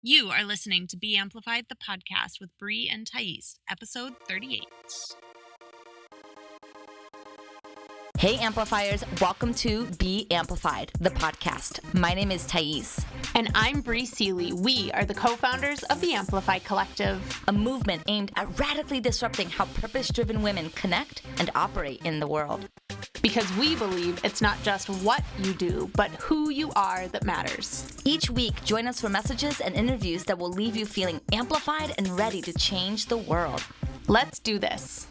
You are listening to Be Amplified, the podcast with Bri and Thais, episode 38. Hey Amplifiers, welcome to Be Amplified, the podcast. My name is Thais. And I'm Bri Thais. We are the co-founders of the Amplify Collective, A movement aimed at radically disrupting how purpose-driven women connect and operate in the world. because we believe it's not just what you do, but who you are that matters. Each week, join us for messages and interviews that will leave you feeling amplified and ready to change the world. Let's do this.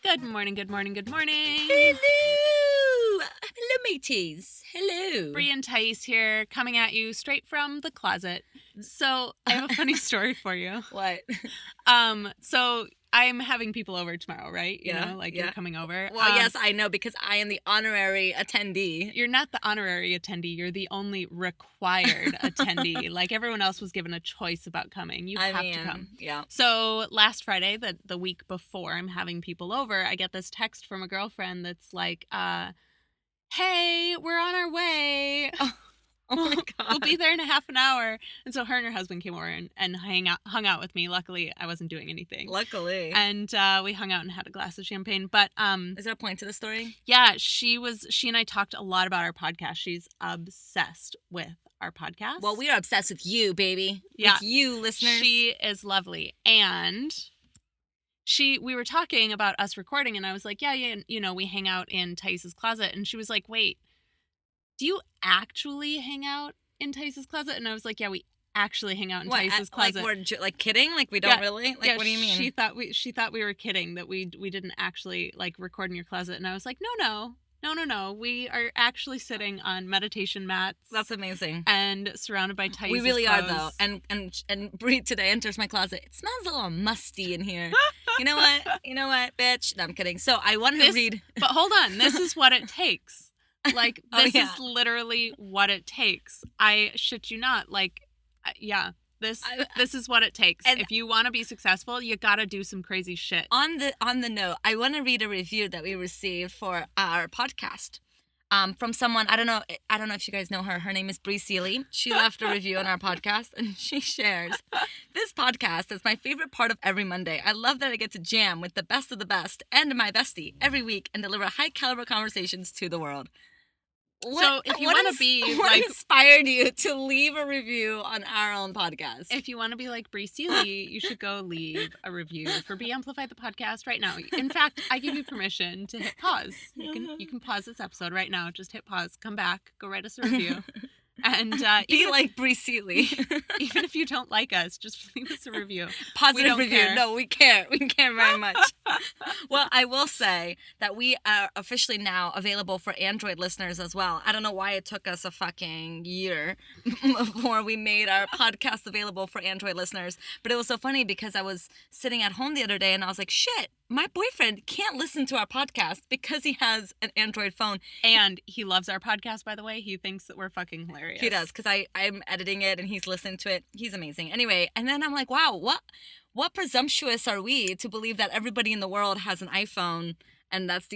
Good morning, good morning, good morning. Hello! Hello, mateys. Hello. Bri and Thais here, coming at you straight from the closet. So I have a funny story for you. What? So I'm having people over tomorrow, right? You Yeah, know, like yeah. you're coming over. Well, yes, I know, because I am the honorary attendee. You're not the honorary attendee. You're the only required attendee. Like everyone else was given a choice about coming. You have to come. Yeah. So last Friday, the week before I'm having people over, I get this text from a girlfriend that's like, hey, we're on our way. Oh my God. We'll be there in a half an hour. And so her and her husband came over and hung out with me. Luckily, I wasn't doing anything. Luckily. And we hung out and had a glass of champagne. But Is there a point to the story? yeah, she and I talked a lot about our podcast. She's obsessed with our podcast. Well, we are obsessed with you, baby. Yeah. With you, listeners. She is lovely. And we were talking about us recording, and I was like, yeah, you know, we hang out in Thais's closet. And she was like, wait, do you actually hang out in Thais's closet? And I was like, yeah, we actually hang out in Thais's closet. Like we're kidding? Like we don't really? Like, yeah, what do you mean? She thought we were kidding, that we didn't actually like record in your closet. And I was like, no. We are actually sitting on meditation mats. That's amazing. And surrounded by Thais's We really clothes. are, though. And Bri today enters my closet. It smells a little musty in here. You know what, bitch? No, I'm kidding. So I want to read. But hold on. This is what it takes. Like, this yeah. is literally what it takes. I shit you not. Like, yeah. This is what it takes. And if you want to be successful, you got to do some crazy shit. On the note, I want to read a review that we received for our podcast. From someone, I don't know if you guys know her. Her name is Bri Thais. She left a review on our podcast, and she shares, "This podcast is my favorite part of every Monday. I love that I get to jam with the best of the best and my bestie every week and deliver high caliber conversations to the world." So if you want to be what like, inspired you to leave a review on our own podcast? if you want to be like Bri Thais, you should go leave a review for Be Amplified the podcast right now. In fact, I give you permission to hit pause. You can pause this episode right now. Just hit pause. Come back. Go write us a review. And be like Bri Thais. Even if you don't like us, just leave us a review. Positive review. Care. No, we care. We care very much. Well, I will say that we are officially now available for Android listeners as well. I don't know why it took us a fucking year before we made our podcast available for Android listeners. But it was so funny because I was sitting at home the other day and I was like, shit, my boyfriend can't listen to our podcast because he has an Android phone. And he loves our podcast, by the way. He thinks that we're fucking hilarious. He does, because I'm editing it and he's listening to it. He's amazing. Anyway, and then I'm like, wow, what presumptuous are we to believe that everybody in the world has an iPhone and that's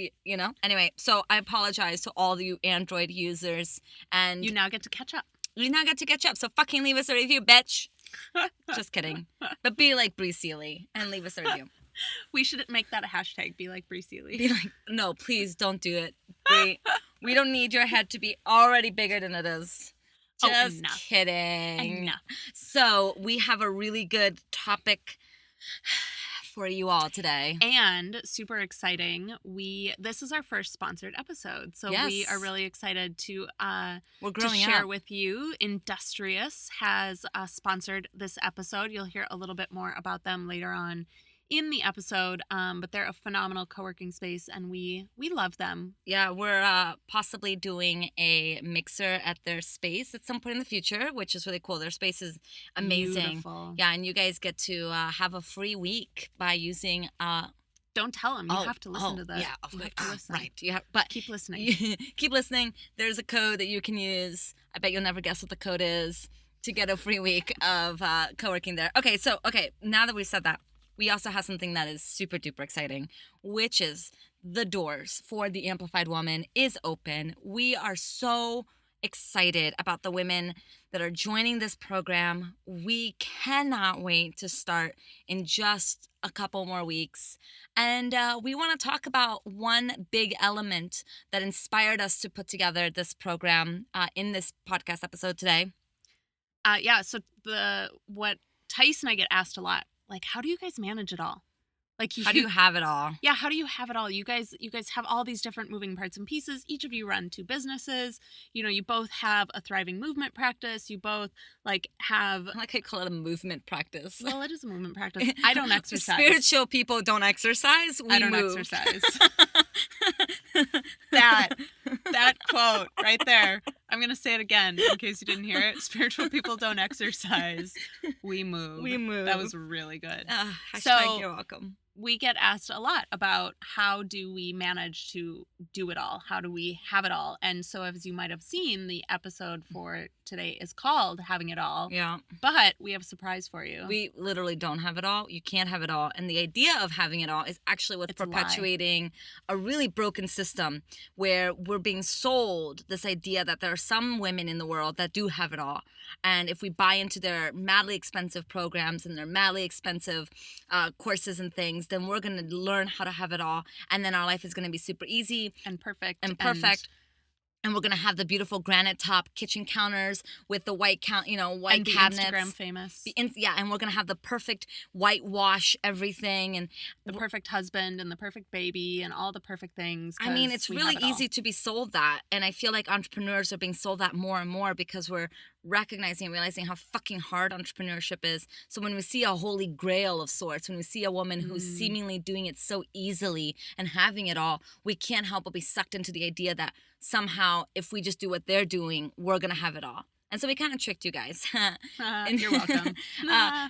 Anyway, so I apologize to all you Android users. And you now get to catch up. So fucking leave us a review, bitch. Just kidding. But be like Bri Thais and leave us a review. We should make that a hashtag, be like Bri Thais. Be like, no, please don't do it. We don't need your head to be already bigger than it is. Just kidding. Enough. So we have a really good topic for you all today. And super exciting. This is our first sponsored episode. So Yes. we are really excited to growing share up. with you. Industrious has sponsored this episode. You'll hear a little bit more about them later on in the episode, but they're a phenomenal co-working space, and we love them. Yeah, we're possibly doing a mixer at their space at some point in the future, which is really cool. Their space is amazing. Beautiful. Yeah, and you guys get to have a free week by using. Don't tell them. You have to listen to the. Yeah, you have to listen. Right. But keep listening. Keep listening. There's a code that you can use. I bet you'll never guess what the code is to get a free week of co-working there. Okay, now that we've said that, we also have something that is super duper exciting, which is the doors for the Amplified Woman is open. We are so excited about the women that are joining this program. We cannot wait to start in just a couple more weeks. And we want to talk about one big element that inspired us to put together this program in this podcast episode today. Yeah, so what Tice and I get asked a lot, like, how do you guys manage it all? Like, How do you have it all? Yeah, how do you have it all? You guys have all these different moving parts and pieces. Each of you run 2 businesses. You know, you both have a thriving movement practice. You both have, I like how you call it a movement practice. well, it is a movement practice. I don't exercise. Spiritual people don't exercise. We I don't move. exercise. that quote right there. I'm going to say it again in case you didn't hear it. Spiritual people don't exercise. We move. We move. That was really good. Hashtag you're welcome. We get asked a lot about how do we manage to do it all? How do we have it all? And so as you might have seen, the episode for today is called Having It All. Yeah. But we have a surprise for you. We literally don't have it all. You can't have it all. And the idea of having it all is actually what's perpetuating a really broken system where we're being sold this idea that there are some women in the world that do have it all. And if we buy into their madly expensive programs and their madly expensive courses and things, then we're going to learn how to have it all. And then our life is going to be super easy. And perfect. And we're going to have the beautiful granite top kitchen counters with the white white and be cabinets. Instagram famous. And we're going to have the perfect whitewash everything and the perfect husband and the perfect baby and all the perfect things. I mean, it's really easy to be sold that. And I feel like entrepreneurs are being sold that more and more because we're recognizing and realizing how fucking hard entrepreneurship is. So when we see a holy grail of sorts, when we see a woman who's seemingly doing it so easily and having it all, we can't help but be sucked into the idea that somehow if we just do what they're doing, we're going to have it all. And so we kind of tricked you guys. You're welcome.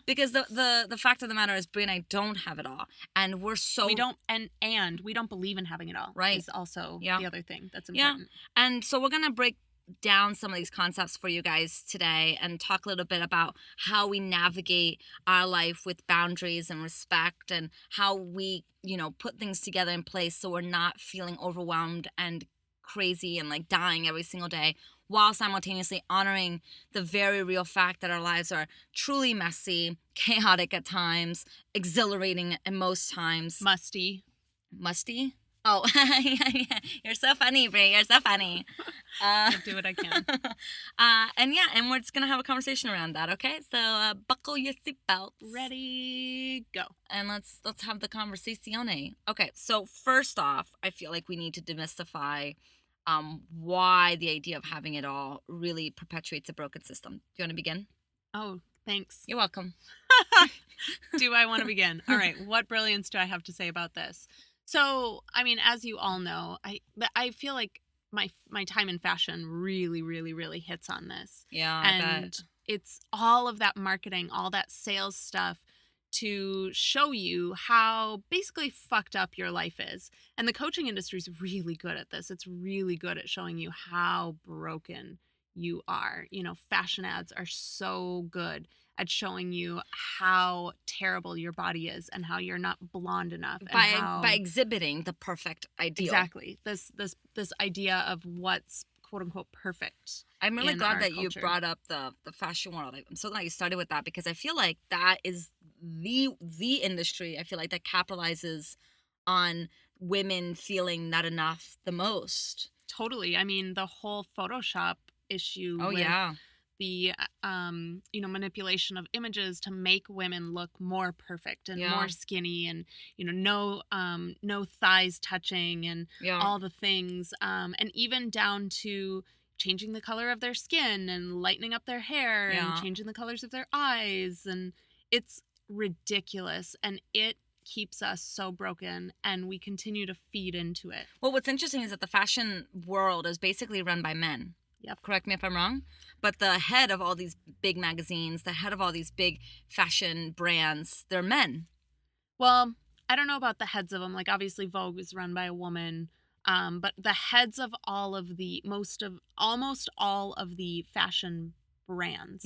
Because the fact of the matter is, Bri and I don't have it all. And we're so... We don't, and we don't believe in having it all. Right. Is also the other thing that's important. Yeah. And so we're going to break down some of these concepts for you guys today and talk a little bit about how we navigate our life with boundaries and respect and how we, put things together in place so we're not feeling overwhelmed and crazy and like dying every single day, while simultaneously honoring the very real fact that our lives are truly messy, chaotic at times, exhilarating at most times. Musty? Oh, you're so funny, Bri. You're so funny. I'll do what I can. And we're just going to have a conversation around that, okay? So buckle your seatbelts. Ready, go. And let's have the conversazione. Okay, so first off, I feel like we need to demystify why the idea of having it all really perpetuates a broken system. Do you want to begin? Oh, thanks. You're welcome. Do I want to begin? All right, what brilliance do I have to say about this? So, I mean, as you all know, I feel like my time in fashion really, really, really hits on this. Yeah, and I bet. It's all of that marketing, all that sales stuff to show you how basically fucked up your life is. And the coaching industry is really good at this. It's really good at showing you how broken you are. Fashion ads are so good at showing you how terrible your body is and how you're not blonde enough. By exhibiting the perfect ideal. Exactly. This idea of what's quote unquote perfect. I'm really glad that culture. You brought up the fashion world. I'm so glad you started with that because I feel like that is the industry I feel like that capitalizes on women feeling not enough the most. Totally. I mean, the whole Photoshop issue. Oh, yeah. The manipulation of images to make women look more perfect and more skinny and no thighs touching and all the things and even down to changing the color of their skin and lightening up their hair and changing the colors of their eyes, and it's ridiculous and it keeps us so broken and we continue to feed into it. Well, what's interesting is that the fashion world is basically run by men. Yep. Correct me if I'm wrong. But the head of all these big magazines, the head of all these big fashion brands, they're men. Well, I don't know about the heads of them. Like, obviously, Vogue is run by a woman. But the heads of almost all of the fashion brands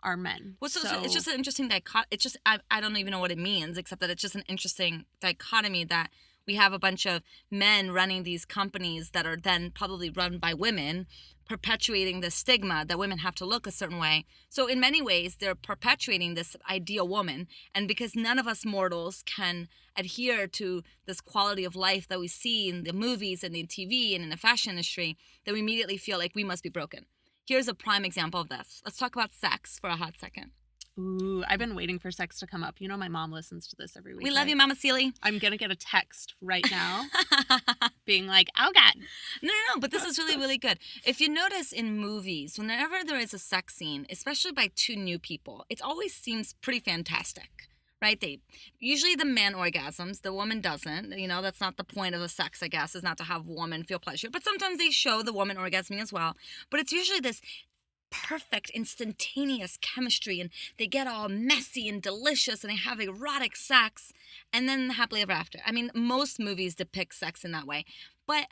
are men. Well, so it's just an interesting dichotomy. It's just, I don't even know what it means, except that it's just an interesting dichotomy that we have a bunch of men running these companies that are then probably run by women, perpetuating the stigma that women have to look a certain way. So in many ways, they're perpetuating this ideal woman. And because none of us mortals can adhere to this quality of life that we see in the movies and in TV and in the fashion industry, that we immediately feel like we must be broken. Here's a prime example of this. Let's talk about sex for a hot second. Ooh, I've been waiting for sex to come up. You know, my mom listens to this every week. We love you, Mama Sealy. I'm going to get a text right now being like, oh, God. No, but this is really, really good. If you notice in movies, whenever there is a sex scene, especially by two new people, it always seems pretty fantastic, right? Usually the man orgasms, the woman doesn't. You know, that's not the point of the sex, I guess, is not to have woman feel pleasure. But sometimes they show the woman orgasming as well. But it's usually this perfect instantaneous chemistry, and they get all messy and delicious and they have erotic sex, and then happily ever after. I mean, most movies depict sex in that way, but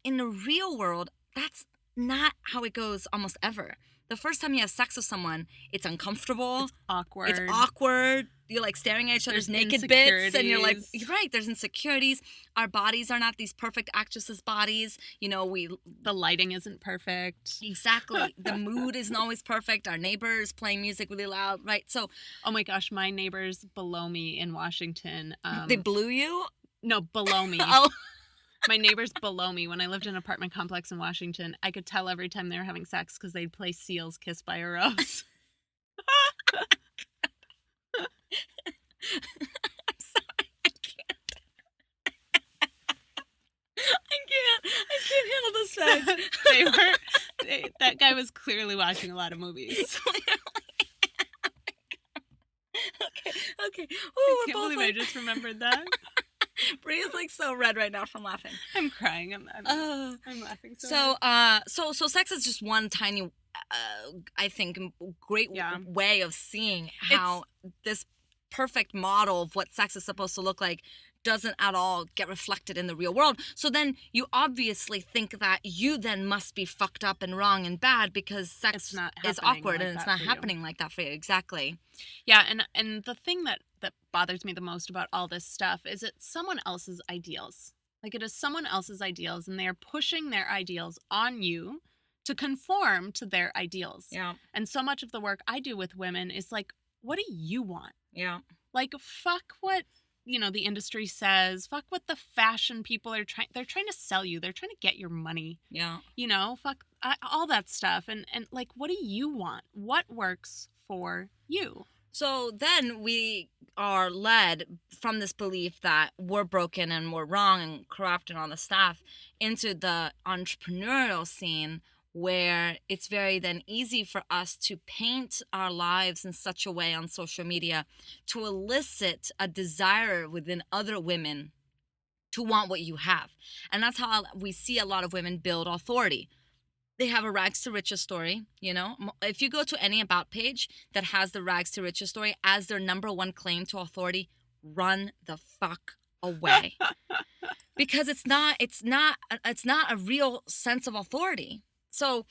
in the real world, that's not how it goes almost ever. The first time you have sex with someone, it's uncomfortable. It's awkward. You're like staring at each other's There's naked bits, and you're like, insecurities. you're right, there's insecurities. Our bodies are not these perfect actresses' bodies. You know, The lighting isn't perfect. exactly. The mood isn't always perfect. Our neighbors playing music really loud, right? So Oh my gosh, my neighbors below me in Washington. they blew you? No, below me. Oh. My neighbors below me, when I lived in an apartment complex in Washington, I could tell every time they were having sex because they'd play Seal's Kiss by a Rose. I'm sorry. I can't handle this fact. That guy was clearly watching a lot of movies. Okay. I can't believe I just remembered that. Bri is like so red right now from laughing. I'm crying. I'm laughing so So sex is just one tiny, I think, great way of seeing how this perfect model of what sex is supposed to look like doesn't at all get reflected in the real world. So then you obviously think that you then must be fucked up and wrong and bad because sex is awkward like and it's not happening like that for you. Exactly. Yeah, and the thing that bothers me the most about all this stuff is it's someone else's ideals. Like, it is someone else's ideals, and they are pushing their ideals on you to conform to their ideals. Yeah. And so much of the work I do with women is like, what do you want? Yeah. Like, fuck what, the industry says. Fuck what the fashion people are they're trying to sell you. They're trying to get your money. Yeah. Fuck all that stuff. And like, what do you want? What works for you? So then we are led from this belief that we're broken and we're wrong and corrupt and all the stuff into the entrepreneurial scene, where it's very then easy for us to paint our lives in such a way on social media to elicit a desire within other women to want what you have. And that's how we see a lot of women build authority. They have a rags to riches story, If you go to any about page that has the rags to riches story as their number one claim to authority, run the fuck away. Because it's not a real sense of authority. So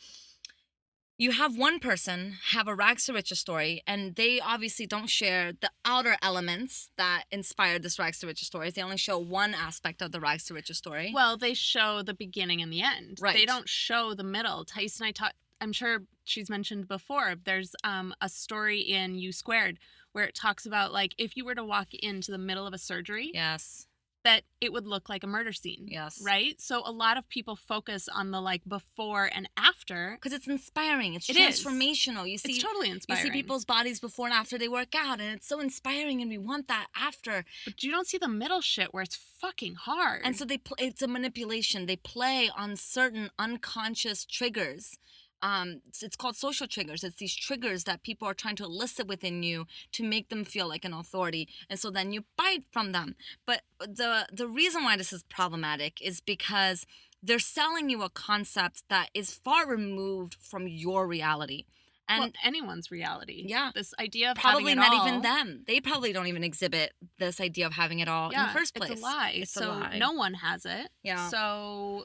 you have one person have a rags to riches story, and they obviously don't share the outer elements that inspired this rags to riches story. They only show one aspect of the rags to riches story. Well, they show the beginning and the end. Right. They don't show the middle. Thais and I talked, I'm sure she's mentioned before, there's a story in U Squared where it talks about, like, if you were to walk into the middle of a surgery. Yes. That it would look like a murder scene. Yes. Right? So a lot of people focus on the, like, before and after. Because it's inspiring. It's It transformational. You see, it's totally inspiring. You see people's bodies before and after they work out, and it's so inspiring, and we want that after. But you don't see the middle shit where it's fucking hard. And so it's a manipulation. They play on certain unconscious triggers. It's called social triggers. It's these triggers that people are trying to elicit within you to make them feel like an authority, and so then you buy from them. But the reason why this is problematic is because they're selling you a concept that is far removed from your reality. And anyone's reality. Yeah. This idea of probably having not it all, even them. They probably don't even exhibit this idea of having it all in the first place. It's a lie. It's a lie. No one has it. Yeah. So,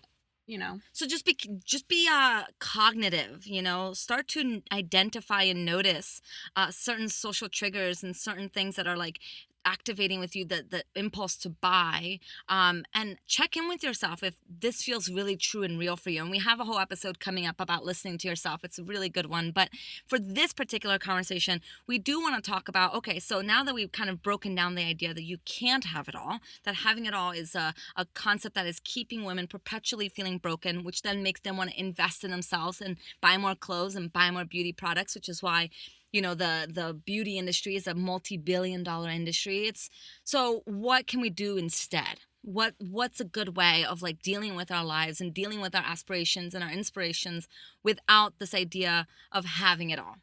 So just be cognitive, start to identify and notice certain social triggers and certain things that are like activating with you the impulse to buy, and check in with yourself if this feels really true and real for you. And we have a whole episode coming up about listening to yourself. It's a really good one. But for this particular conversation, we do want to talk about, okay, so now that we've kind of broken down the idea that you can't have it all, that having it all is a concept that is keeping women perpetually feeling broken, which then makes them want to invest in themselves and buy more clothes and buy more beauty products, which is why the beauty industry is a multi-billion-dollar industry. So what can we do instead? What's a good way of like dealing with our lives and dealing with our aspirations and our inspirations without this idea of having it all?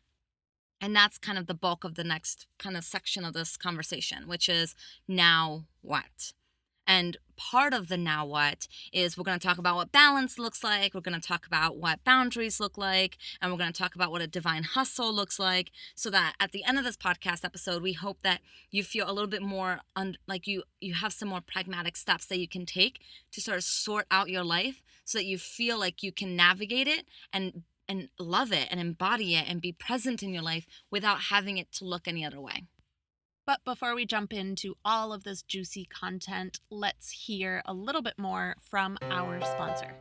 And that's kind of the bulk of the next kind of section of this conversation, which is now what? And part of the now what is we're going to talk about what balance looks like. We're going to talk about what boundaries look like. And we're going to talk about what a divine hustle looks like, so that at the end of this podcast episode, we hope that you feel a little bit more like you have some more pragmatic steps that you can take to sort of sort out your life so that you feel like you can navigate it and love it and embody it and be present in your life without having it to look any other way. But before we jump into all of this juicy content, let's hear a little bit more from our sponsor.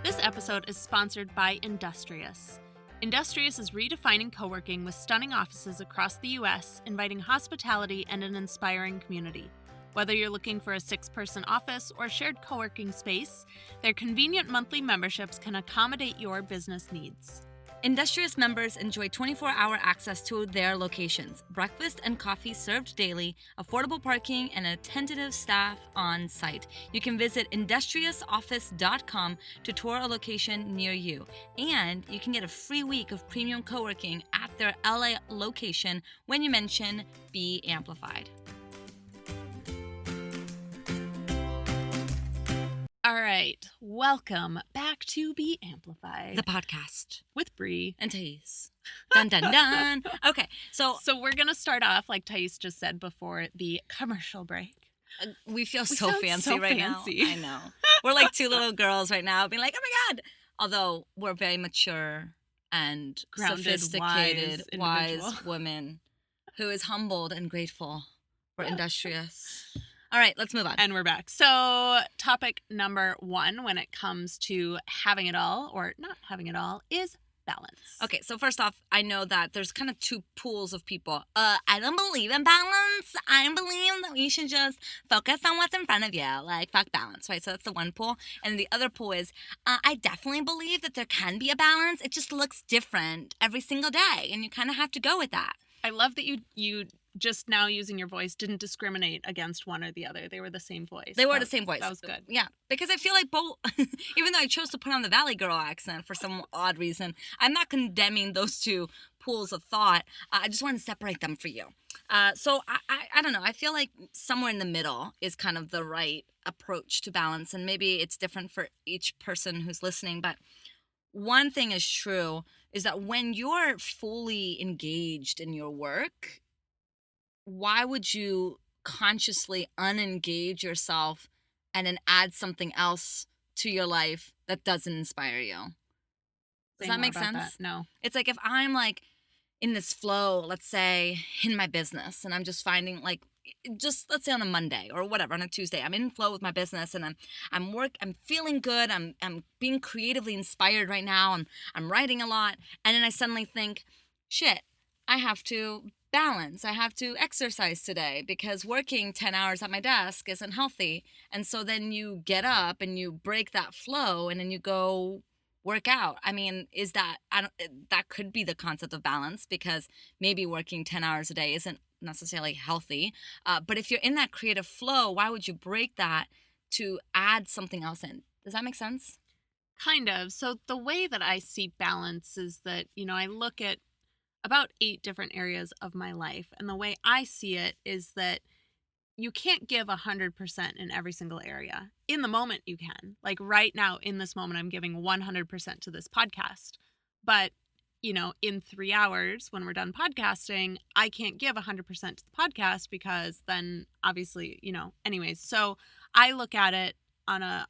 This episode is sponsored by Industrious. Industrious is redefining co-working with stunning offices across the U.S., inviting hospitality and an inspiring community. Whether you're looking for a 6-person office or shared co-working space, their convenient monthly memberships can accommodate your business needs. Industrious members enjoy 24-hour access to their locations, breakfast and coffee served daily, affordable parking, and a tentative staff on site. You can visit industriousoffice.com to tour a location near you. And you can get a free week of premium co-working at their LA location when you mention Be Amplified. All right, welcome back to Be Amplified, The podcast with Bri and Thais. Dun dun dun. Okay, so we're gonna start off like Thais just said before the commercial break. We feel We so sound fancy so right fancy. now. I know. We're like two little girls right now being like, oh my God. Although we're very mature and Grounded, sophisticated, wise wise women who is humbled and grateful for Industrious. All right, let's move on. And we're back. So topic number 1 when it comes to having it all or not having it all is balance. Okay, so first off, I know that there's kind of two pools of people. I don't believe in balance. I believe that we should just focus on what's in front of you, like fuck balance, right? So that's the one pool. And the other pool is, I definitely believe that there can be a balance. It just looks different every single day, and you kind of have to go with that. I love that you just now using your voice didn't discriminate against one or the other. They were the same voice. They were the same voice. That was good. Yeah, because I feel like both, even though I chose to put on the Valley Girl accent for some odd reason, I'm not condemning those two pools of thought. I just want to separate them for you. So I don't know. I feel like somewhere in the middle is kind of the right approach to balance, and maybe it's different for each person who's listening, but one thing is true is that when you're fully engaged in your work, why would you consciously unengage yourself and then add something else to your life that doesn't inspire you? Does that make sense? No. It's like if I'm like in this flow, let's say in my business, and I'm just finding like, just let's say on a Monday or whatever, on a Tuesday, I'm in flow with my business and I'm feeling good. I'm being creatively inspired right now. I'm writing a lot. And then I suddenly think, shit, I have to balance. I have to exercise today because working 10 hours at my desk isn't healthy. And so then you get up and you break that flow and then you go work out. I mean, that could be the concept of balance, because maybe working 10 hours a day isn't necessarily healthy. But if you're in that creative flow, why would you break that to add something else in? Does that make sense? Kind of. So the way that I see balance is that, I look at about 8 different areas of my life. And the way I see it is that you can't give 100% in every single area. In the moment, you can. Like right now, in this moment, I'm giving 100% to this podcast. But, in 3 hours, when we're done podcasting, I can't give 100% to the podcast because then obviously, anyways. So I look at it on a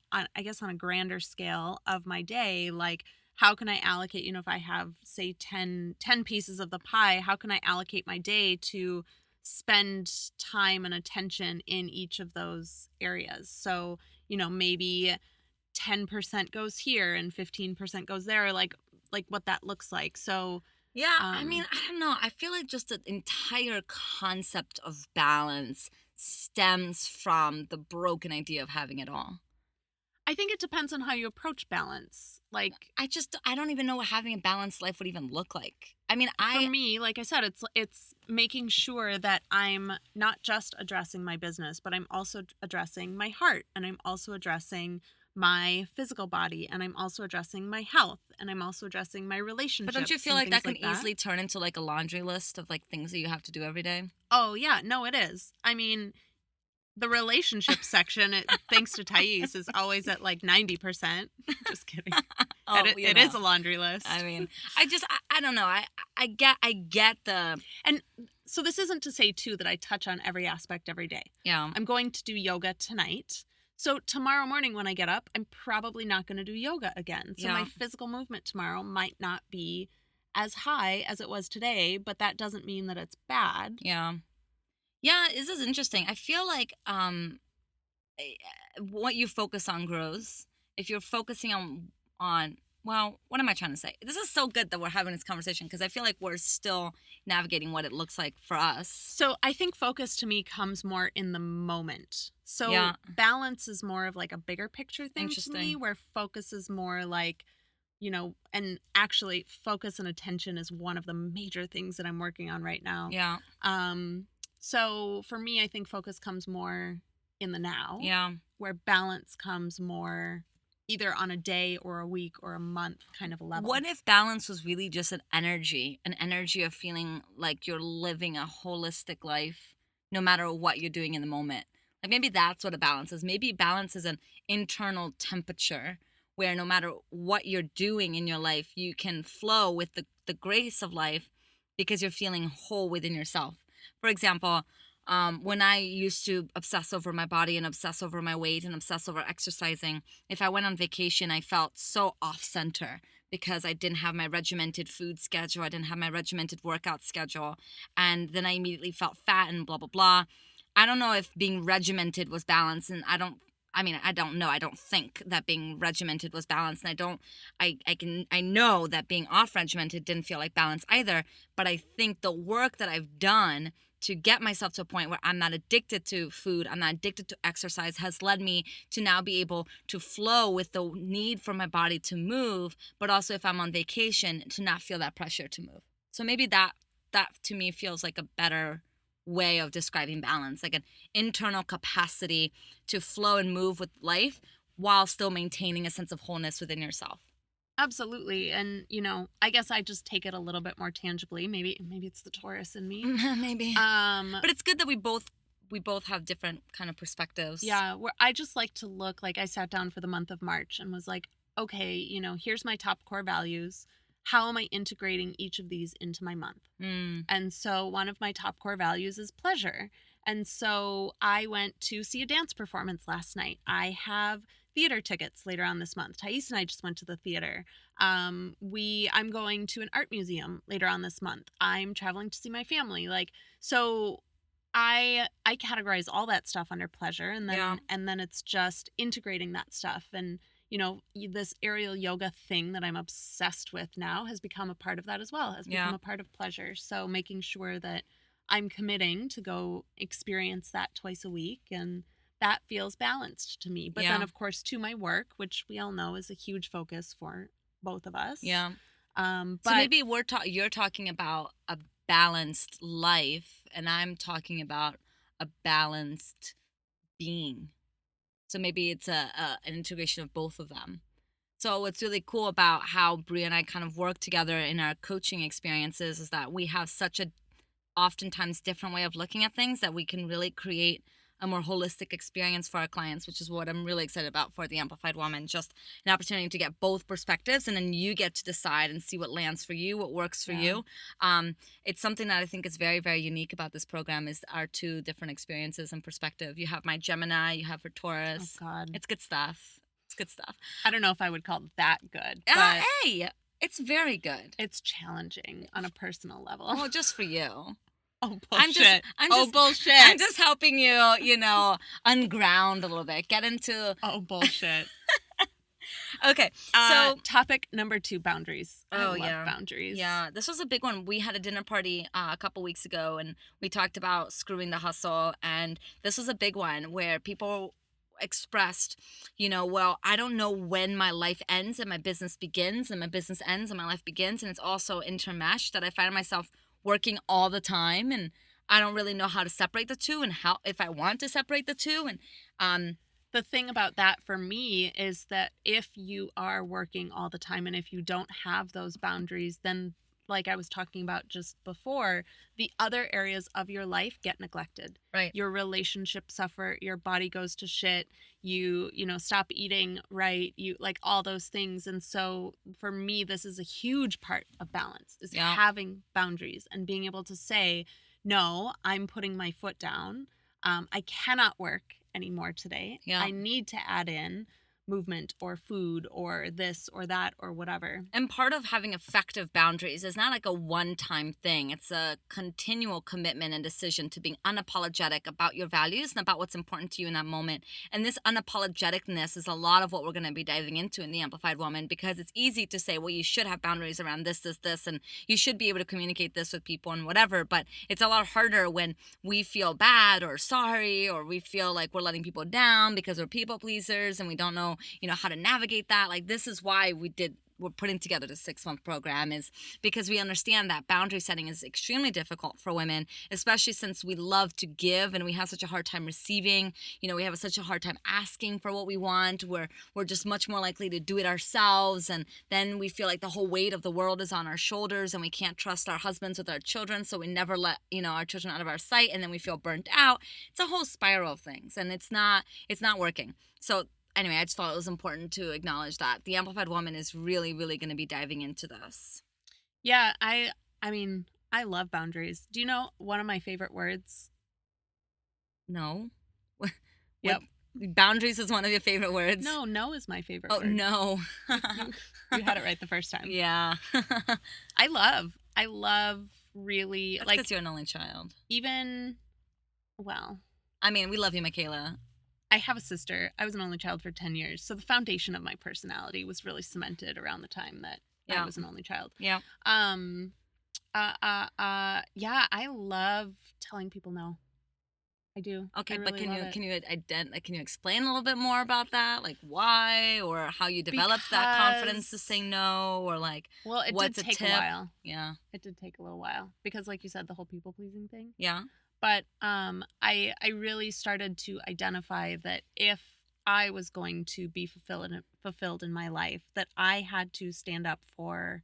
grander scale of my day, like how can I allocate, if I have, say, 10 pieces of the pie, how can I allocate my day to spend time and attention in each of those areas? So, maybe 10% goes here and 15% goes there, like what that looks like. So, Yeah, I mean, um, I don't know. I feel like just the entire concept of balance stems from the broken idea of having it all. I think it depends on how you approach balance. Like, I don't even know what having a balanced life would even look like. I mean, for me, like I said, it's making sure that I'm not just addressing my business, but I'm also addressing my heart, and I'm also addressing my physical body, and I'm also addressing my health, and I'm also addressing my but don't you relationships feel and like things that can like that. easily turn into like a laundry list of like things that you have to do every day? Oh yeah, no, it is. I mean, the relationship section, thanks to Thais, is always at like 90%. Just kidding. Oh, It is a laundry list. I mean, I don't know. I get the And so this isn't to say too that I touch on every aspect every day. yeah I'm going to do yoga tonight. So tomorrow morning when I get up, I'm probably not going to do yoga again. So my yeah physical movement tomorrow might not be as high as it was today, but that doesn't mean that it's bad. yeah yeah. This is interesting. I feel like eh, what you focus on grows. If you're focusing on well, what am I trying to say? This is so good that we're having this conversation because I feel like we're still navigating what it looks like for us. So I think focus to me comes more in the moment. So Yeah, balance is more of like a bigger picture thing to me, interesting. where focus is more like, and actually focus and attention is one of the major things that I'm working on right now. Yeah, Um, so for me, I think focus comes more in the now, yeah. where balance comes more either on a day or a week or a month kind of a level. What if balance was really just an energy of feeling like you're living a holistic life no matter what you're doing in the moment? Like maybe that's what a balance is. Maybe balance is an internal temperature where no matter what you're doing in your life, you can flow with the grace of life because you're feeling whole within yourself. For example, when I used to obsess over my body and obsess over my weight and obsess over exercising, if I went on vacation, I felt so off center because I didn't have my regimented food schedule. I didn't have my regimented workout schedule. And then I immediately felt fat and blah, blah, blah. I don't know if being regimented was balanced. And I don't know. I don't think that being regimented was balanced. And I know that being off regimented didn't feel like balance either. But I think the work that I've done to get myself to a point where I'm not addicted to food, I'm not addicted to exercise, has led me to now be able to flow with the need for my body to move, but also if I'm on vacation, to not feel that pressure to move. So maybe that to me feels like a better way of describing balance, like an internal capacity to flow and move with life while still maintaining a sense of wholeness within yourself. Absolutely. And, I guess I just take it a little bit more tangibly. Maybe it's the Taurus in me. Maybe. Um, But it's good that we both have different kind of perspectives. yeah, where I just like to look, like I sat down for the month of March and was like, okay, here's my top core values. How am I integrating each of these into my month? Mm, And so one of my top core values is pleasure. And so I went to see a dance performance last night. I have theater tickets later on this month. Thais and I just went to the theater. I'm going to an art museum later on this month. I'm traveling to see my family. Like, so I categorize all that stuff under pleasure, and then yeah. it's just integrating that stuff. And this aerial yoga thing that I'm obsessed with now has become a part of that as well, has Yeah. become a part of pleasure. So making sure that I'm committing to go experience that twice a week, and that feels balanced to me. But then Yeah. of course to my work, which we all know is a huge focus for both of us. Yeah. So But maybe you're talking about a balanced life, and I'm talking about a balanced being. So maybe it's an integration of both of them. So what's really cool about how Bri and I kind of work together in our coaching experiences is that we have such a oftentimes different way of looking at things that we can really create a more holistic experience for our clients, which is what I'm really excited about for the Amplified Woman. Just an opportunity to get both perspectives, and then you get to decide and see what lands for you, what works for yeah. you. It's something that I think is very, very unique about this program is our two different experiences and perspective. You have my Gemini, you have her Oh Taurus. God. It's good stuff. It's good stuff. I don't know if I would call it that good, Uh, but hey, it's very good. it's challenging on a personal level. Well, just for you. Oh, I'm just, bullshit. I'm Oh, just, bullshit. I'm just helping you, unground a little bit, get into. Oh, bullshit. Okay, so. Topic number 2, boundaries. I Oh, love yeah. boundaries. Yeah, this was a big one. We had a dinner party a couple weeks ago, and we talked about screwing the hustle. And this was a big one where people expressed, well, I don't know when my life ends and my business begins, and my business ends and my life begins. And it's also intermeshed that I find myself working all the time, and I don't really know how to separate the two, and how, if I want to separate the two. And The thing about that for me is that if you are working all the time and if you don't have those boundaries, then like I was talking about just before, the other areas of your life get neglected. right. Your relationships suffer, your body goes to shit, you stop eating right, you like all those things. And so for me, this is a huge part of balance, is Yeah. having boundaries and being able to say, no, I'm putting my foot down. I cannot work anymore today. Yeah. I need to add in movement or food or this or that or whatever. And part of having effective boundaries is not like a one-time thing. It's a continual commitment and decision to being unapologetic about your values and about what's important to you in that moment. And this unapologeticness is a lot of what we're going to be diving into in The Amplified Woman, because it's easy to say, well, you should have boundaries around this, and you should be able to communicate this with people and whatever. But it's a lot harder when we feel bad or sorry, or we feel like we're letting people down because we're people pleasers and we don't know how to navigate that. Like, this is why we're putting together the 6-month program, is because we understand that boundary setting is extremely difficult for women, especially since we love to give and we have such a hard time receiving. We have such a hard time asking for what we want. We're just much more likely to do it ourselves, and then we feel like the whole weight of the world is on our shoulders, and we can't trust our husbands with our children, so we never let our children out of our sight, and then we feel burnt out. It's a whole spiral of things, and it's not working. So anyway, I just thought it was important to acknowledge that The Amplified Woman is really, really going to be diving into this. Yeah, I mean, I love boundaries. Do you know one of my favorite words? No? Yep. Boundaries is one of your favorite words? No is my favorite Oh, word. no. You had it right the first time. Yeah. I love really, That's like, because you're an only child. even, well, I mean, we love you, Michaela. I have a sister. I was an only child for 10 years. So the foundation of my personality was really cemented around the time that I was an only child. Yeah. Yeah, I love telling people no. I do. Okay, I but really love it. can you explain a little bit more about that? Like, why, or how you developed that confidence to say no, or like, well, it what's did a take tip? a while. Yeah. It did take a little while because, like you said, the whole people pleasing thing. Yeah. But I really started to identify that if I was going to be fulfilled in my life, that I had to stand up for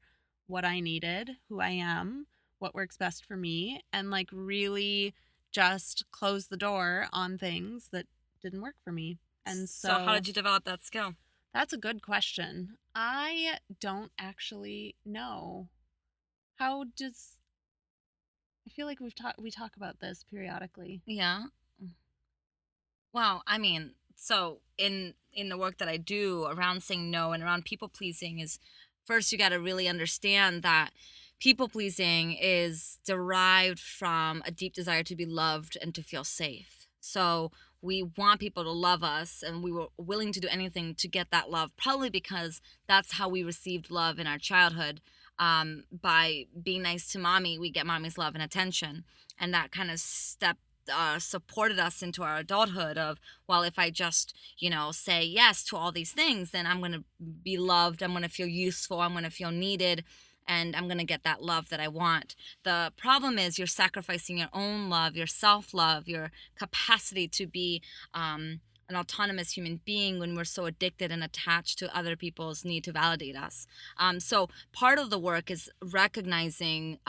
what I needed, who I am, what works best for me, and like really just close the door on things that didn't work for me. And so how did you develop that skill? That's a good question. I don't actually know. How does I feel like we talk about this periodically. Yeah. Well, I mean, so in the work that I do around saying no and around people pleasing, is first you got to really understand that people pleasing is derived from a deep desire to be loved and to feel safe. So we want people to love us, and we were willing to do anything to get that love, probably because that's how we received love in our childhood. By being nice to mommy, we get mommy's love and attention, and that kind of supported us into our adulthood of, well, if I just say yes to all these things, then I'm going to be loved, I'm going to feel useful, I'm going to feel needed, and I'm going to get that love that I want. The problem is you're sacrificing your own love, your self-love, your capacity to be an autonomous human being when we're so addicted and attached to other people's need to validate us. So part of the work is recognizing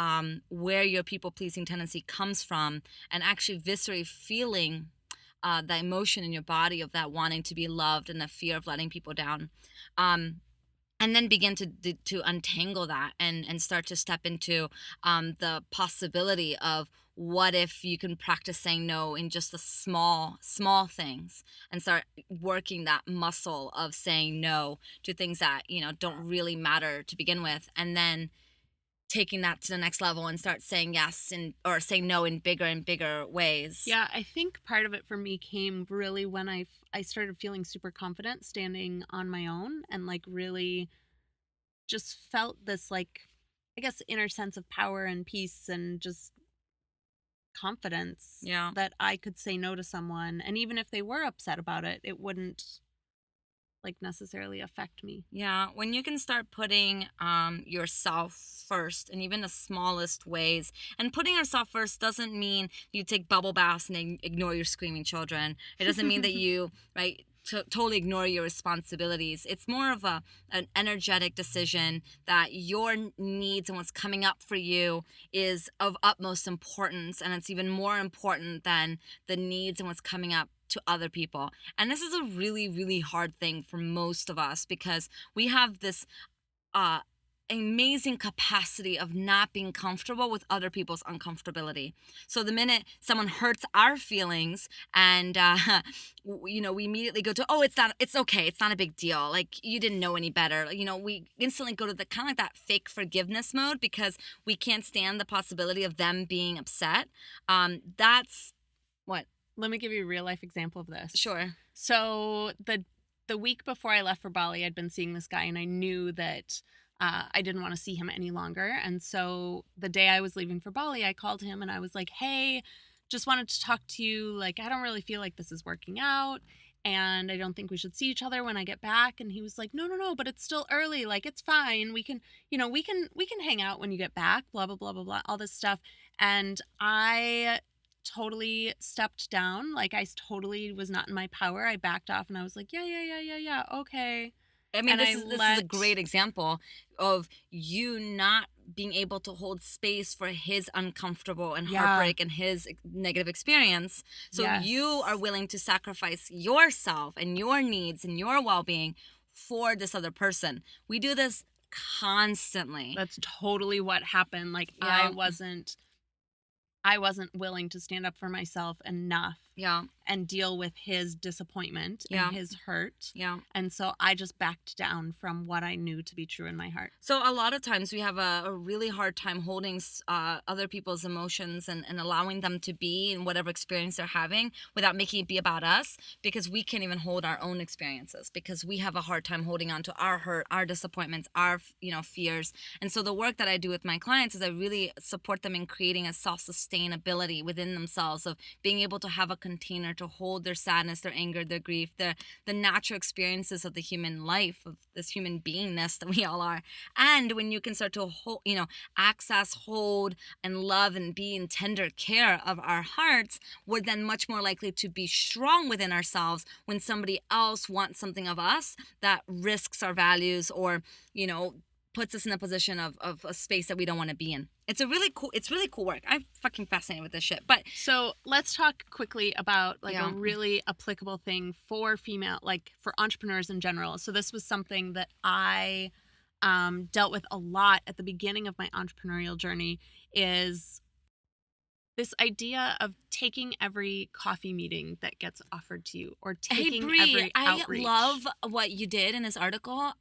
where your people-pleasing tendency comes from, and actually viscerally feeling the emotion in your body of that wanting to be loved and the fear of letting people down. And then begin to untangle that and start to step into the possibility of what if you can practice saying no in just the small things and start working that muscle of saying no to things that, don't really matter to begin with, and then taking that to the next level and start saying yes or saying no in bigger and bigger ways. Yeah, I think part of it for me came really when I started feeling super confident standing on my own, and like really just felt this, like, I guess, inner sense of power and peace and just confidence Yeah. that I could say no to someone, and even if they were upset about it, it wouldn't like necessarily affect me. Yeah, when you can start putting yourself first in even the smallest ways, and putting yourself first doesn't mean you take bubble baths and ignore your screaming children. It doesn't mean that you right totally ignore your responsibilities. It's more of an energetic decision that your needs and what's coming up for you is of utmost importance, and it's even more important than the needs and what's coming up to other people. And this is a really, really hard thing for most of us because we have this uh, amazing capacity of not being comfortable with other people's uncomfortability. So the minute someone hurts our feelings and, we immediately go to, oh, it's okay. It's not a big deal. Like, you didn't know any better. We instantly go to the kind of like that fake forgiveness mode because we can't stand the possibility of them being upset. That's what? Let me give you a real life example of this. Sure. So the week before I left for Bali, I'd been seeing this guy, and I knew that I didn't want to see him any longer. And so the day I was leaving for Bali, I called him and I was like, hey, just wanted to talk to you. Like, I don't really feel like this is working out, and I don't think we should see each other when I get back. And he was like, no, but it's still early. Like, it's fine. We can, we can hang out when you get back, blah, blah, blah, blah, blah, all this stuff. And I totally stepped down. Like, I totally was not in my power. I backed off and I was like, yeah, okay. I mean, And this is a great example of you not being able to hold space for his uncomfortable and heartbreak and his negative experience. So you are willing to sacrifice yourself and your needs and your well-being for this other person. We do this constantly. That's totally what happened. Like, I wasn't willing to stand up for myself enough and deal with his disappointment and his hurt. Yeah. And so I just backed down from what I knew to be true in my heart. So a lot of times we have a really hard time holding other people's emotions and allowing them to be in whatever experience they're having without making it be about us, because we can't even hold our own experiences because we have a hard time holding on to our hurt, our disappointments, our fears. And so the work that I do with my clients is I really support them in creating a self-sustainability within themselves of being able to have a container to hold their sadness, their anger, their grief, the natural experiences of the human life, of this human beingness that we all are. And when you can start to hold, access, hold, and love and be in tender care of our hearts, we're then much more likely to be strong within ourselves when somebody else wants something of us that risks our values or, puts us in a position of a space that we don't want to be in. It's really cool work. I'm fucking fascinated with this shit. But so let's talk quickly about a really applicable thing for female, like for entrepreneurs in general. So this was something that I dealt with a lot at the beginning of my entrepreneurial journey, is this idea of taking every coffee meeting that gets offered to you, or taking every outreach. I love what you did in this article.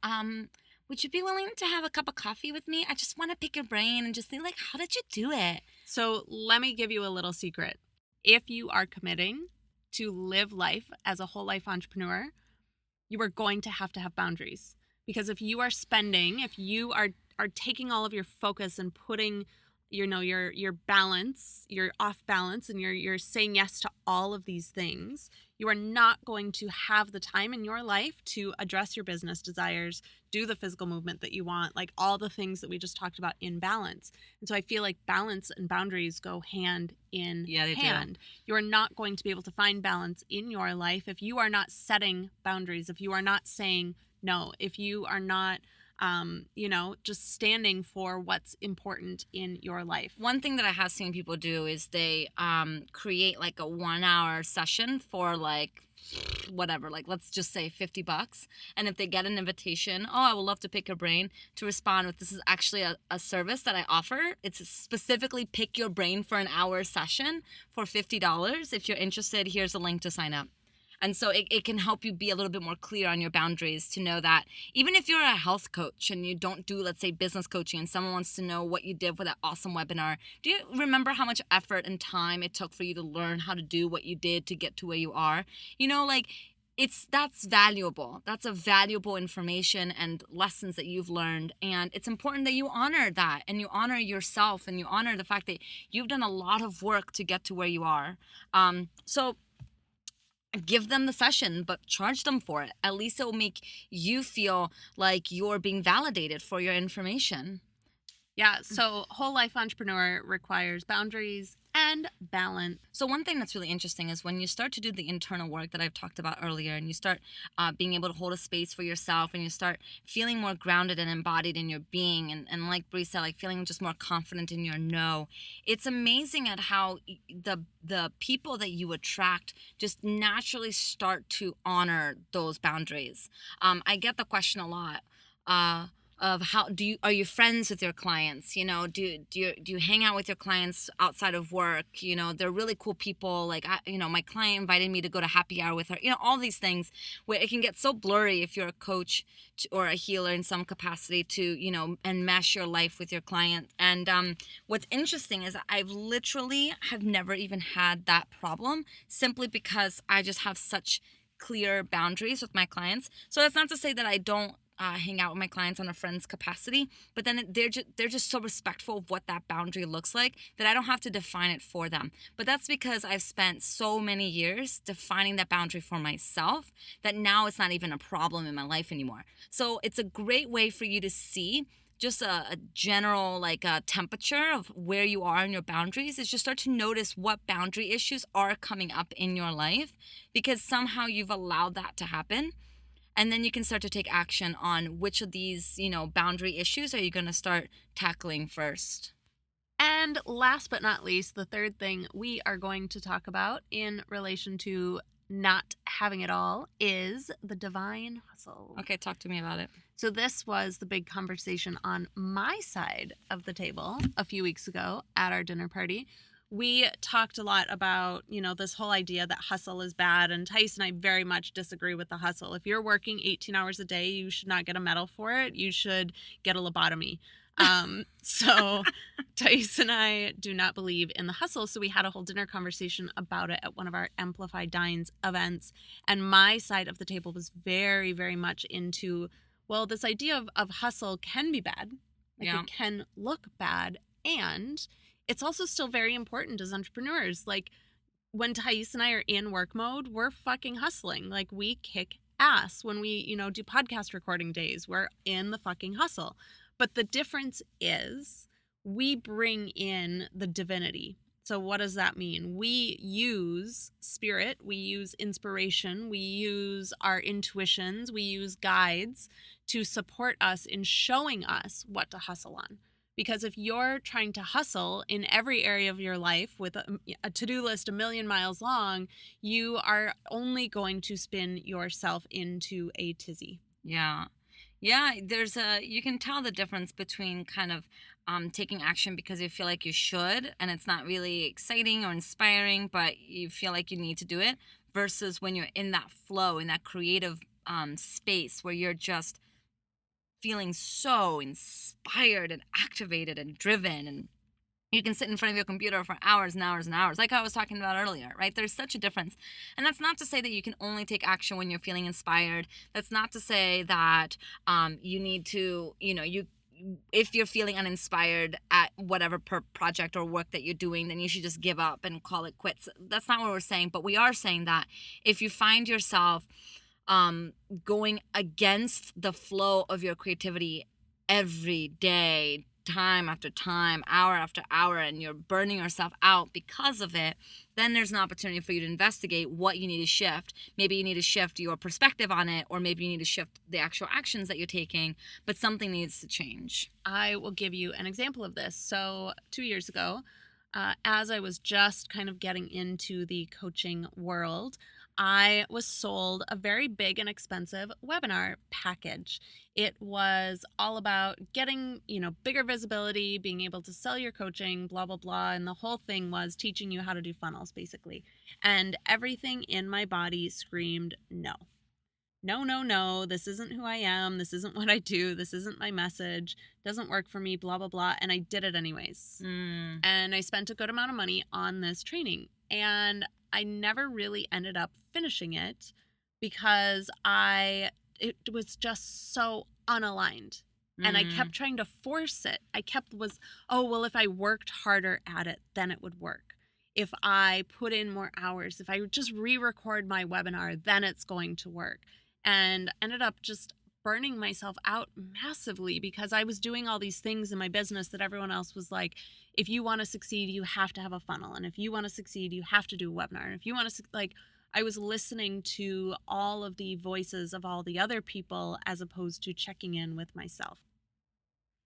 Would you be willing to have a cup of coffee with me? I just want to pick your brain and just think, like, how did you do it? So let me give you a little secret. If you are committing to live life as a whole life entrepreneur, you are going to have boundaries. Because if you are taking all of your focus and putting, your balance, you're off balance, and you're saying yes to all of these things, you are not going to have the time in your life to address your business desires, do the physical movement that you want, like all the things that we just talked about in balance. And so I feel like balance and boundaries go hand in hand. You are not going to be able to find balance in your life if you are not setting boundaries, if you are not saying no, if you are not just standing for what's important in your life. One thing that I have seen people do is they create like a 1 hour session for like whatever, like let's just say $50. And if they get an invitation, oh, I would love to pick your brain, to respond with, this is actually a service that I offer. It's specifically pick your brain for an hour session for $50. If you're interested, here's a link to sign up. And so it can help you be a little bit more clear on your boundaries, to know that even if you're a health coach and you don't do, let's say, business coaching, and someone wants to know what you did for that awesome webinar, do you remember how much effort and time it took for you to learn how to do what you did to get to where you are? Like that's valuable. That's a valuable information and lessons that you've learned. And it's important that you honor that, and you honor yourself, and you honor the fact that you've done a lot of work to get to where you are. So give them the session, but charge them for it. At least it will make you feel like you're being validated for your information. Yeah, so whole life entrepreneur requires boundaries and balance. So one thing that's really interesting is when you start to do the internal work that I've talked about earlier, and you start being able to hold a space for yourself, and you start feeling more grounded and embodied in your being, and like Bri said, like feeling just more confident in your no, it's amazing at how the people that you attract just naturally start to honor those boundaries. I get the question a lot. Of how are you friends with your clients? Do you hang out with your clients outside of work? They're really cool people. Like my client invited me to go to happy hour with her. All these things where it can get so blurry if you're a coach or a healer in some capacity to and mesh your life with your client. And what's interesting is I've literally have never even had that problem, simply because I just have such clear boundaries with my clients. So that's not to say that I don't hang out with my clients on a friend's capacity, but then they're just so respectful of what that boundary looks like that I don't have to define it for them. But that's because I've spent so many years defining that boundary for myself that now it's not even a problem in my life anymore. So it's a great way for you to see just a general temperature of where you are in your boundaries, is just start to notice what boundary issues are coming up in your life, because somehow you've allowed that to happen. And then you can start to take action on which of these, boundary issues are you going to start tackling first. And last but not least, the third thing we are going to talk about in relation to not having it all is the divine hustle. Okay, talk to me about it. So this was the big conversation on my side of the table a few weeks ago at our dinner party. We talked a lot about, this whole idea that hustle is bad. And Thais and I very much disagree with the hustle. If you're working 18 hours a day, you should not get a medal for it. You should get a lobotomy. So Thais and I do not believe in the hustle. So we had a whole dinner conversation about it at one of our Amplified Dines events. And my side of the table was very, very much into, well, this idea of hustle can be bad. It can look bad. And it's also still very important as entrepreneurs. Like when Thais and I are in work mode, we're fucking hustling. Like we kick ass. When we, do podcast recording days, we're in the fucking hustle. But the difference is we bring in the divinity. So what does that mean? We use spirit, we use inspiration, we use our intuitions, we use guides to support us in showing us what to hustle on. Because if you're trying to hustle in every area of your life with a to-do list 1,000,000 miles long, you are only going to spin yourself into a tizzy. Yeah, you can tell the difference between kind of taking action because you feel like you should, and it's not really exciting or inspiring, but you feel like you need to do it, versus when you're in that flow, in that creative space where you're just feeling so inspired and activated and driven, and you can sit in front of your computer for hours and hours and hours, like I was talking about earlier, right? There's such a difference. And that's not to say that you can only take action when you're feeling inspired. That's not to say that you need to, if you're feeling uninspired at whatever project or work that you're doing, then you should just give up and call it quits. That's not what we're saying. But we are saying that if you find yourself going against the flow of your creativity every day, time after time, hour after hour, and you're burning yourself out because of it, then there's an opportunity for you to investigate what you need to shift. Maybe you need to shift your perspective on it, or maybe you need to shift the actual actions that you're taking, but something needs to change. I will give you an example of this. So 2 years ago, as I was just kind of getting into the coaching world, I was sold a very big and expensive webinar package. It was all about getting, bigger visibility, being able to sell your coaching, blah, blah, blah. And the whole thing was teaching you how to do funnels, basically. And everything in my body screamed no. No, no, no, this isn't who I am. This isn't what I do. This isn't my message. Doesn't work for me, blah, blah, blah. And I did it anyways. And I spent a good amount of money on this training. And I never really ended up finishing it because it was just so unaligned. And I kept trying to force it. If I worked harder at it, then it would work. If I put in more hours, if I just re-record my webinar, then it's going to work. And ended up just burning myself out massively because I was doing all these things in my business that everyone else was like, if you want to succeed, you have to have a funnel. And if you want to succeed, you have to do a webinar. And if you want to, I was listening to all of the voices of all the other people as opposed to checking in with myself.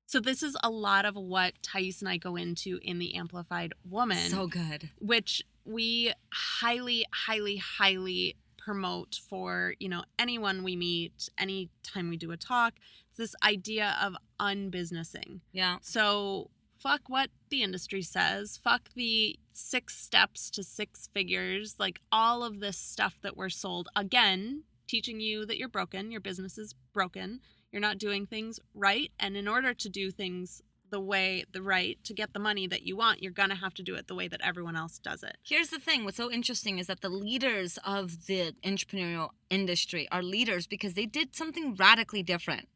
So this is a lot of what Thais and I go into in the Amplified Woman. So good. Which we highly, highly, highly promote for, anyone we meet, anytime we do a talk. It's this idea of unbusinessing. Yeah. So fuck what the industry says. Fuck the 6 steps to 6 figures. All of this stuff that we're sold. Again, teaching you that you're broken. Your business is broken. You're not doing things right. And in order to do things to get the money that you want, you're going to have to do it the way that everyone else does it. Here's the thing. What's so interesting is that the leaders of the entrepreneurial industry are leaders because they did something radically different.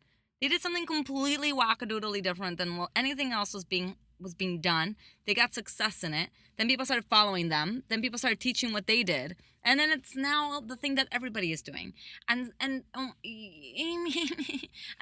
They did something completely wackadoodly different than what anything else was being done. They got success in it. Then people started following them. Then people started teaching what they did. And then it's now the thing that everybody is doing. And I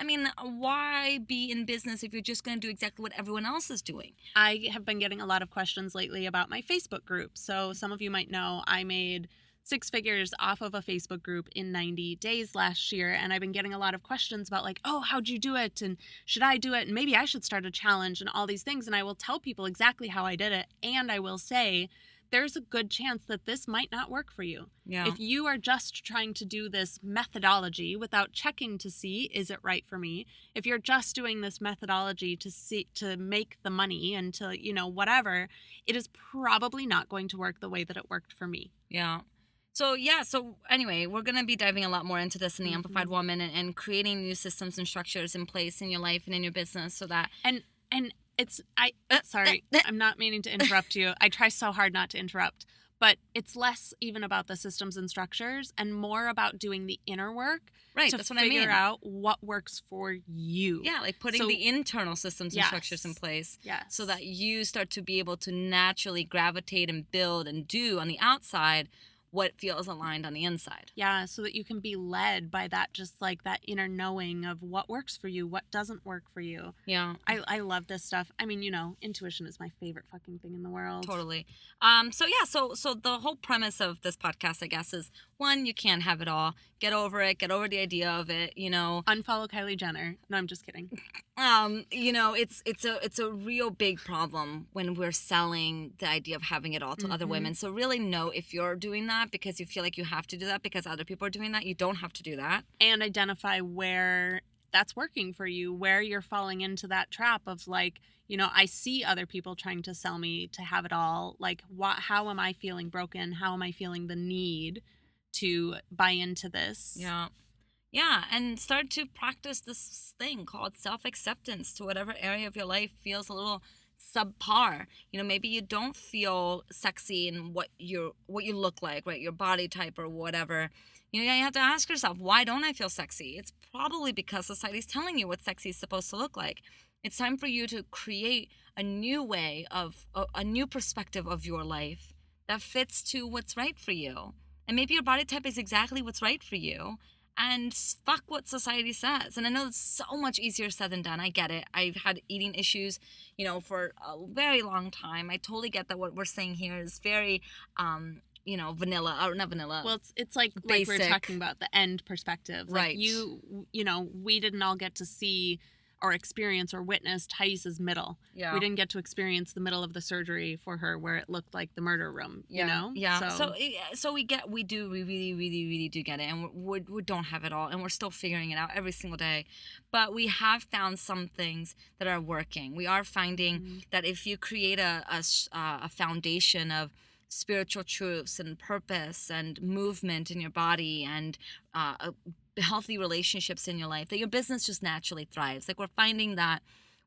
mean, why be in business if you're just going to do exactly what everyone else is doing? I have been getting a lot of questions lately about my Facebook group. So some of you might know I made 6 figures off of a Facebook group in 90 days last year. And I've been getting a lot of questions about how'd you do it? And should I do it? And maybe I should start a challenge and all these things. And I will tell people exactly how I did it. And I will say, there's a good chance that this might not work for you. Yeah. If you are just trying to do this methodology without checking to see, is it right for me? If you're just doing this methodology to make the money and to, whatever, it is probably not going to work the way that it worked for me. Yeah. So anyway, we're going to be diving a lot more into this in the Amplified Woman and creating new systems and structures in place in your life and in your business so that... And sorry, I'm not meaning to interrupt you. I try so hard not to interrupt. But it's less even about the systems and structures and more about doing the inner work to figure out what works for you. Yeah, putting the internal systems and structures in place so that you start to be able to naturally gravitate and build and do on the outside what feels aligned on the inside. Yeah, so that you can be led by that, just that inner knowing of what works for you, what doesn't work for you. Yeah. I love this stuff. I mean, intuition is my favorite fucking thing in the world. Totally. So the whole premise of this podcast, I guess, is 1, you can't have it all. Get over it. Get over the idea of it, Unfollow Kylie Jenner. No, I'm just kidding. It's a real big problem when we're selling the idea of having it all to other women. So really know if you're doing that because you feel like you have to do that because other people are doing that. You don't have to do that. And identify where that's working for you, where you're falling into that trap of I see other people trying to sell me to have it all. How am I feeling broken? How am I feeling the need to buy into this? Yeah. Yeah, and start to practice this thing called self-acceptance to whatever area of your life feels a little subpar. Maybe you don't feel sexy in what you look like, right? Your body type or whatever. You have to ask yourself, why don't I feel sexy? It's probably because society's telling you what sexy is supposed to look like. It's time for you to create a new way of a new perspective of your life that fits to what's right for you. And maybe your body type is exactly what's right for you. and fuck what society says. And I know it's so much easier said than done. I get it. I've had eating issues, for a very long time. I totally get that what we're saying here is very, vanilla, or not vanilla, Well, it's like we were basic. talking about the end perspective. Like Right. we didn't all get to see or experience or witness Thais's middle. Yeah. We didn't get to experience the middle of the surgery for her where it looked like the murder room, Yeah. Yeah. So We really, really, really do get it, and we don't have it all, and we're still figuring it out every single day, but we have found some things that are working. We are finding that if you create a foundation of spiritual truths and purpose and movement in your body and healthy relationships in your life, that your business just naturally thrives. Like, we're finding that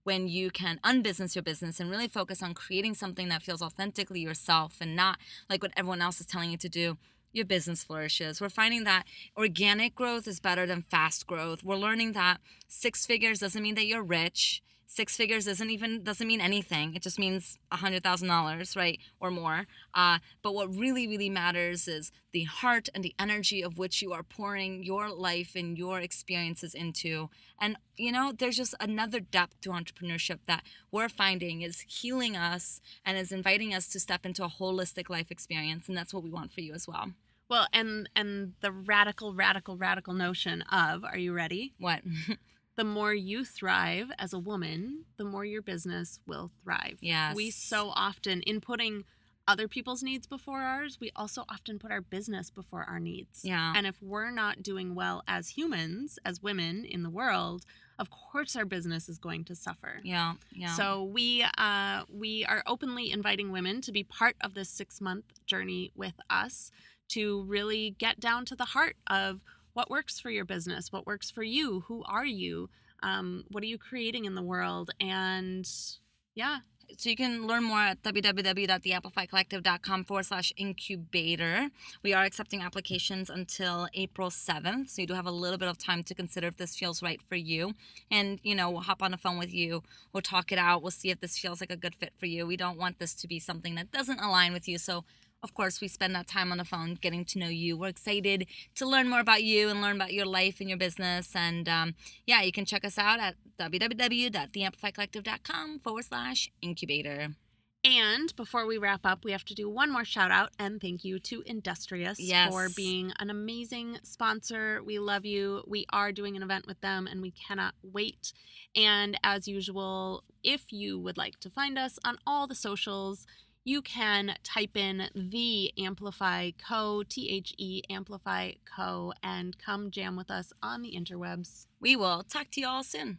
when you can unbusiness your business and really focus on creating something that feels authentically yourself and not like what everyone else is telling you to do, your business flourishes. We're finding that organic growth is better than fast growth. We're learning that 6 figures doesn't mean that you're rich. 6 figures doesn't mean anything. It just means $100,000, right, or more. But what really, really matters is the heart and the energy of which you are pouring your life and your experiences into. And there's just another depth to entrepreneurship that we're finding is healing us and is inviting us to step into a holistic life experience, and that's what we want for you as well. Well, and the radical notion of, are you ready? What? The more you thrive as a woman, the more your business will thrive. Yes. We so often, in putting other people's needs before ours, we also often put our business before our needs. Yeah. And if we're not doing well as humans, as women in the world, of course our business is going to suffer. Yeah. Yeah. So we are openly inviting women to be part of this 6-month journey with us to really get down to the heart of what works for your business, what works for you, who are you, what are you creating in the world, and yeah. So you can learn more at www.theamplifycollective.com/incubator. We are accepting applications until April 7th, so you do have a little bit of time to consider if this feels right for you. And, we'll hop on the phone with you. We'll talk it out. We'll see if this feels like a good fit for you. We don't want this to be something that doesn't align with you. So, of course, we spend that time on the phone getting to know you. We're excited to learn more about you and learn about your life and your business. And you can check us out at www.theamplifycollective.com/incubator. And before we wrap up, we have to do one more shout out and thank you to Industrious for being an amazing sponsor. We love you. We are doing an event with them and we cannot wait. And as usual, if you would like to find us on all the socials, you can type in The Amplify Co, THE Amplify Co, and come jam with us on the interwebs. We will talk to you all soon.